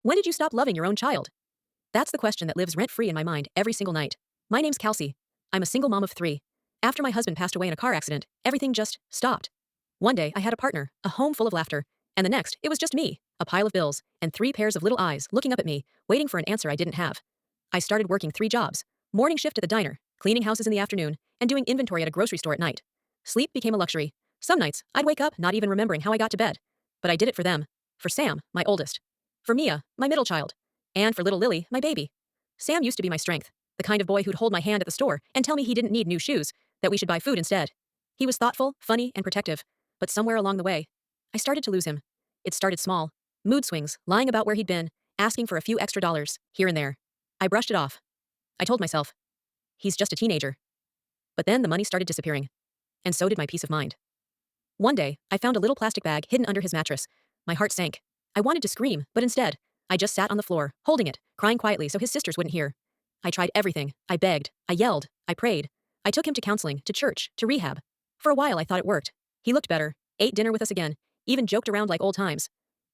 When did you stop loving your own child? That's the question that lives rent-free in my mind every single night. My name's Kelsey. I'm a single mom of 3. After my husband passed away in a car accident, everything just stopped. One day, I had a partner, a home full of laughter, and the next, it was just me, a pile of bills, and 3 pairs of little eyes looking up at me, waiting for an answer I didn't have. I started working 3 jobs: morning shift at the diner, cleaning houses in the afternoon, and doing inventory at a grocery store at night. Sleep became a luxury. Some nights, I'd wake up not even remembering how I got to bed. But I did it for them. For Sam, my oldest. For Mia, my middle child. And for little Lily, my baby. Sam used to be my strength, the kind of boy who'd hold my hand at the store and tell me he didn't need new shoes, that we should buy food instead. He was thoughtful, funny, and protective, but somewhere along the way, I started to lose him. It started small. Mood swings, lying about where he'd been, asking for a few extra dollars, here and there. I brushed it off. I told myself, he's just a teenager. But then the money started disappearing. And so did my peace of mind. One day, I found a little plastic bag hidden under his mattress. My heart sank. I wanted to scream, but instead, I just sat on the floor, holding it, crying quietly so his sisters wouldn't hear. I tried everything. I begged. I yelled. I prayed. I took him to counseling, to church, to rehab. For a while, I thought it worked. He looked better, ate dinner with us again, even joked around like old times.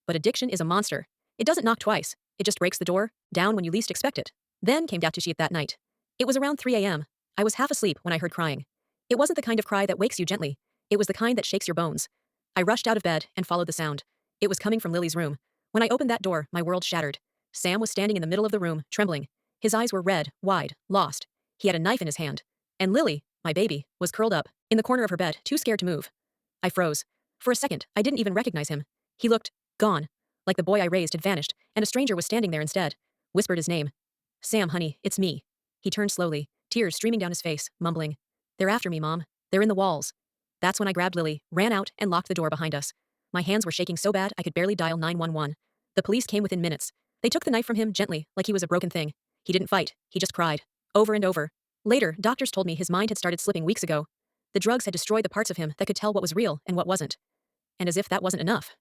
But addiction is a monster. It doesn't knock twice. It just breaks the door, down when you least expect it. Then came Daptushit that night. It was around 3 a.m. I was half asleep when I heard crying. It wasn't the kind of cry that wakes you gently. It was the kind that shakes your bones. I rushed out of bed and followed the sound. It was coming from Lily's room. When I opened that door, my world shattered. Sam was standing in the middle of the room, trembling. His eyes were red, wide, lost. He had a knife in his hand. And Lily, my baby, was curled up, in the corner of her bed, too scared to move. I froze. For a second, I didn't even recognize him. He looked gone. Like the boy I raised had vanished, and a stranger was standing there instead. Whispered his name. Sam, honey, it's me. He turned slowly, tears streaming down his face, mumbling. They're after me, Mom. They're in the walls. That's when I grabbed Lily, ran out, and locked the door behind us. My hands were shaking so bad I could barely dial 911. The police came within minutes. They took the knife from him gently, like he was a broken thing. He didn't fight. He just cried. Over and over. Later, doctors told me his mind had started slipping weeks ago. The drugs had destroyed the parts of him that could tell what was real and what wasn't. And as if that wasn't enough.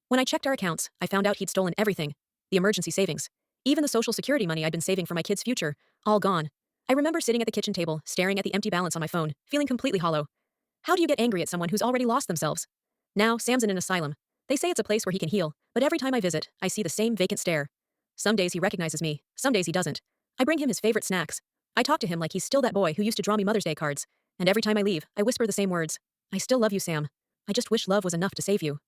When I checked our accounts, I found out he'd stolen everything. The emergency savings. Even the social security money I'd been saving for my kid's future. All gone. I remember sitting at the kitchen table, staring at the empty balance on my phone, feeling completely hollow. How do you get angry at someone who's already lost themselves? Now, Sam's in an asylum. They say it's a place where he can heal, but every time I visit, I see the same vacant stare. Some days he recognizes me, some days he doesn't. I bring him his favorite snacks. I talk to him like he's still that boy who used to draw me Mother's Day cards. And every time I leave, I whisper the same words. I still love you, Sam. I just wish love was enough to save you.